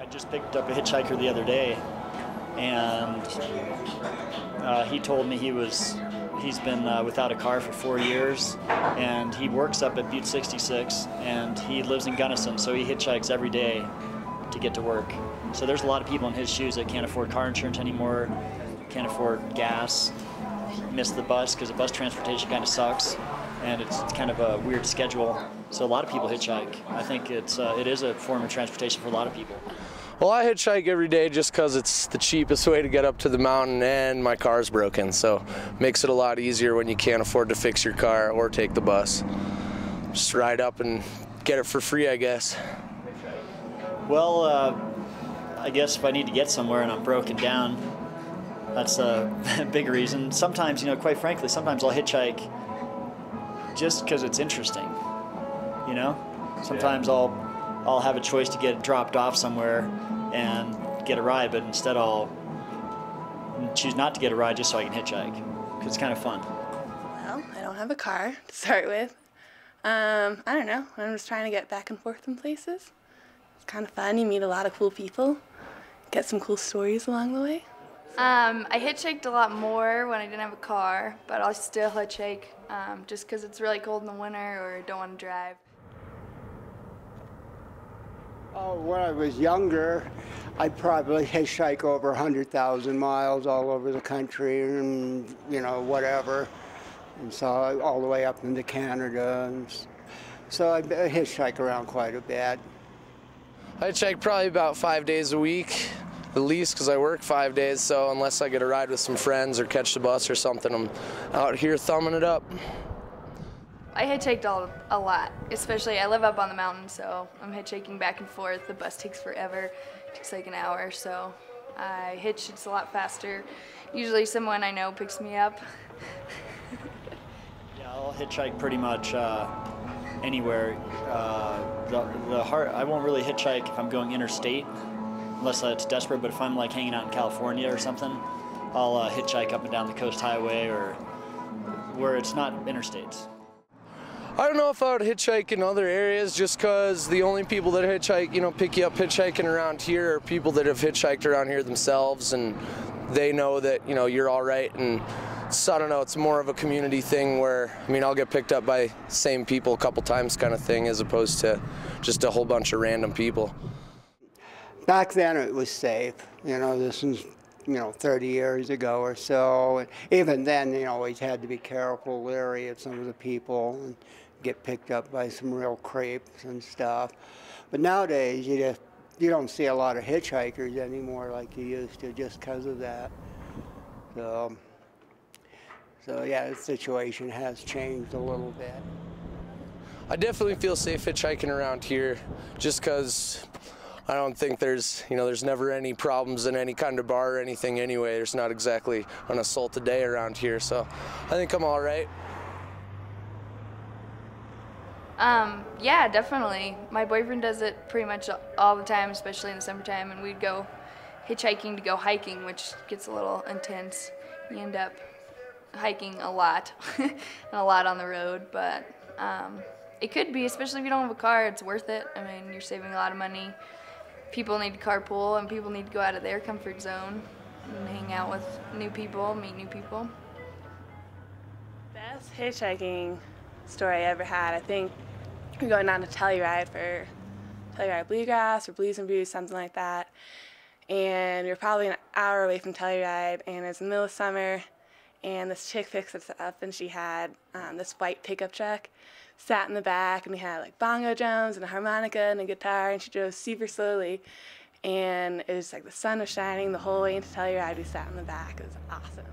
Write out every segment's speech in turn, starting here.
I just picked up a hitchhiker the other day, and he told me he's been without a car for 4 years, and he works up at Butte 66, and he lives in Gunnison, so he hitchhikes every day to get to work. So there's a lot of people in his shoes that can't afford car insurance anymore, can't afford gas, miss the bus because the bus transportation kind of sucks, and it's kind of a weird schedule. So a lot of people hitchhike. I think it is a form of transportation for a lot of people. Well, I hitchhike every day just because it's the cheapest way to get up to the mountain, and my car's broken, so it makes it a lot easier when you can't afford to fix your car or take the bus. Just ride up and get it for free, I guess. Well, I guess if I need to get somewhere and I'm broken down, that's a big reason. Sometimes, quite frankly, sometimes I'll hitchhike just because it's interesting, Sometimes I'll have a choice to get dropped off somewhere and get a ride, but instead I'll choose not to get a ride just so I can hitchhike, because it's kind of fun. Well, I don't have a car to start with. I don't know. I'm just trying to get back and forth in places. It's kind of fun. You meet a lot of cool people, get some cool stories along the way. I hitchhiked a lot more when I didn't have a car, but I'll still hitchhike just because it's really cold in the winter or don't want to drive. Oh, when I was younger, I'd probably hitchhike over 100,000 miles all over the country and, whatever. And so all the way up into Canada. And so I hitchhike around quite a bit. I hitchhike probably about 5 days a week, at least, because I work 5 days, so unless I get a ride with some friends or catch the bus or something, I'm out here thumbing it up. I hitchhiked a lot, especially I live up on the mountain, so I'm hitchhiking back and forth. The bus takes forever, it takes like an hour, so I hitch, it's a lot faster. Usually someone I know picks me up. Yeah, I'll hitchhike pretty much anywhere. I won't really hitchhike if I'm going interstate, unless it's desperate, but if I'm like hanging out in California or something, I'll hitchhike up and down the coast highway or where it's not interstates. I don't know if I would hitchhike in other areas just because the only people that hitchhike, pick you up hitchhiking around here are people that have hitchhiked around here themselves, and they know that, you're all right. And so I don't know, it's more of a community thing where, I'll get picked up by same people a couple times kind of thing as opposed to just a whole bunch of random people. Back then it was safe, this was 30 years ago or so. And even then, you always had to be careful, leery of some of the people, and get picked up by some real creeps and stuff. But nowadays, you don't see a lot of hitchhikers anymore like you used to, just because of that. So yeah, the situation has changed a little bit. I definitely feel safe hitchhiking around here, just because I don't think there's never any problems in any kind of bar or anything anyway. There's not exactly an assault a day around here, so I think I'm all right. Yeah, definitely. My boyfriend does it pretty much all the time, especially in the summertime, and we'd go hitchhiking to go hiking, which gets a little intense. You end up hiking a lot, and a lot on the road, but it could be, especially if you don't have a car, it's worth it. You're saving a lot of money. People need to carpool, and people need to go out of their comfort zone and hang out with new people, meet new people. Best hitchhiking story I ever had, I think we're going down to Telluride for Telluride Bluegrass or Blues and Brews, something like that. And we were probably an hour away from Telluride, and it was the middle of summer, and this chick picked us up, and she had this white pickup truck, sat in the back, and we had like bongo drums and a harmonica and a guitar, and she drove super slowly, and it was like the sun was shining the whole way into Telluride. We sat in the back. It was awesome.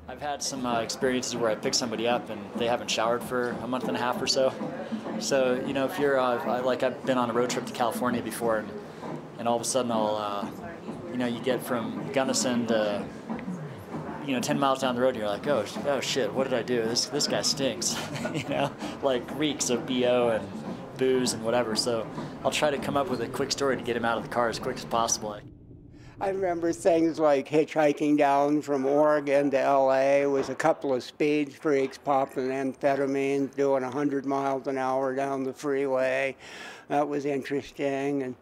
I've had some experiences where I pick somebody up and they haven't showered for a month and a half or so. So, if you're, I've been on a road trip to California before, and all of a sudden I'll, you get from Gunnison to, 10 miles down the road, you're like, oh shit, what did I do? This guy stinks, reeks of BO and booze and whatever. So I'll try to come up with a quick story to get him out of the car as quick as possible. I remember things like hitchhiking down from Oregon to LA with a couple of speed freaks popping amphetamines, doing 100 miles an hour down the freeway. That was interesting. And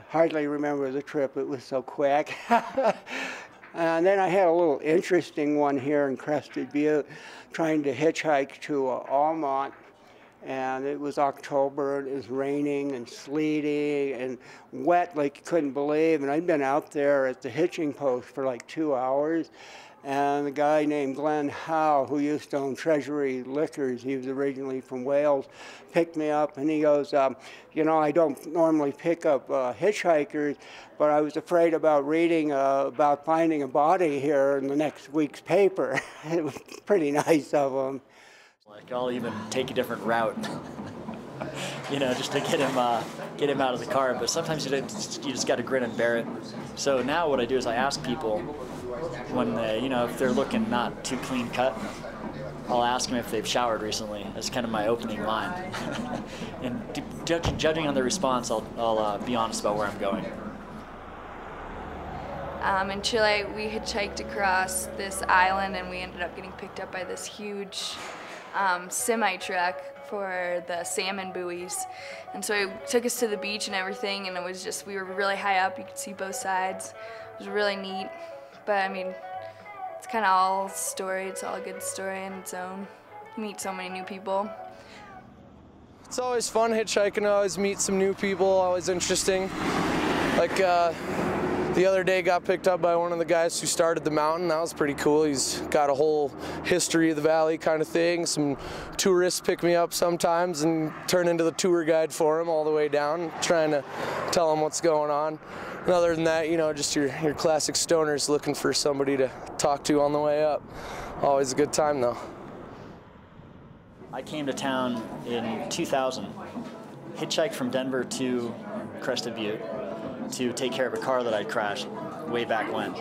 Hardly remember the trip, it was so quick. And then I had a little interesting one here in Crested Butte, trying to hitchhike to Almont. And it was October, it was raining and sleety and wet like you couldn't believe. And I'd been out there at the hitching post for like 2 hours. And a guy named Glenn Howe, who used to own Treasury Liquors, he was originally from Wales, picked me up and he goes, you know, I don't normally pick up hitchhikers, but I was afraid about reading about finding a body here in the next week's paper. It was pretty nice of him. Like, I'll even take a different route, you know, just to get him out of the car. But sometimes you just got to grin and bear it. So now what I do is I ask people when they, you know, if they're looking not too clean cut, I'll ask them if they've showered recently. That's kind of my opening line. And judging on their response, I'll be honest about where I'm going. In Chile, we hitchhiked across this island, and we ended up getting picked up by this huge semi-truck for the salmon buoys. And so it took us to the beach and everything, and it was just, we were really high up, you could see both sides. It was really neat. But I mean, it's kind of all story, it's all a good story in its own. You meet so many new people. It's always fun hitchhiking, I always meet some new people, always interesting. Like the other day got picked up by one of the guys who started the mountain. That was pretty cool. He's got a whole history of the valley kind of thing. Some tourists pick me up sometimes and turn into the tour guide for him all the way down, trying to tell him what's going on. And other than that, you know, just your classic stoners looking for somebody to talk to on the way up. Always a good time though. I came to town in 2000, hitchhiked from Denver to Crested Butte to take care of a car that I'd crashed way back when.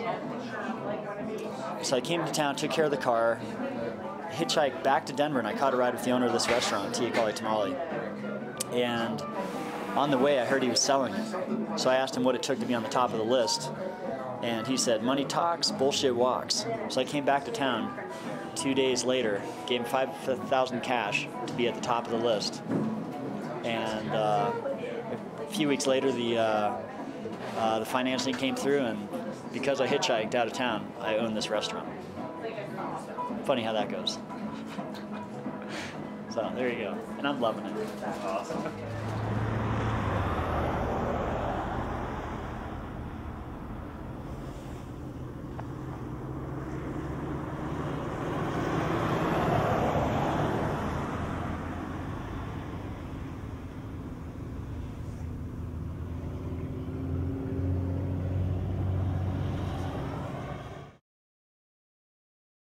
So I came to town, took care of the car, hitchhiked back to Denver, and I caught a ride with the owner of this restaurant, Tia Kali Tamale. And on the way, I heard he was selling it. So I asked him what it took to be on the top of the list. And he said, money talks, bullshit walks. So I came back to town 2 days later, gave him $5,000 cash to be at the top of the list. And a few weeks later, the financing came through, and because I hitchhiked out of town, I own this restaurant. Funny how that goes. So there you go, and I'm loving it. Awesome.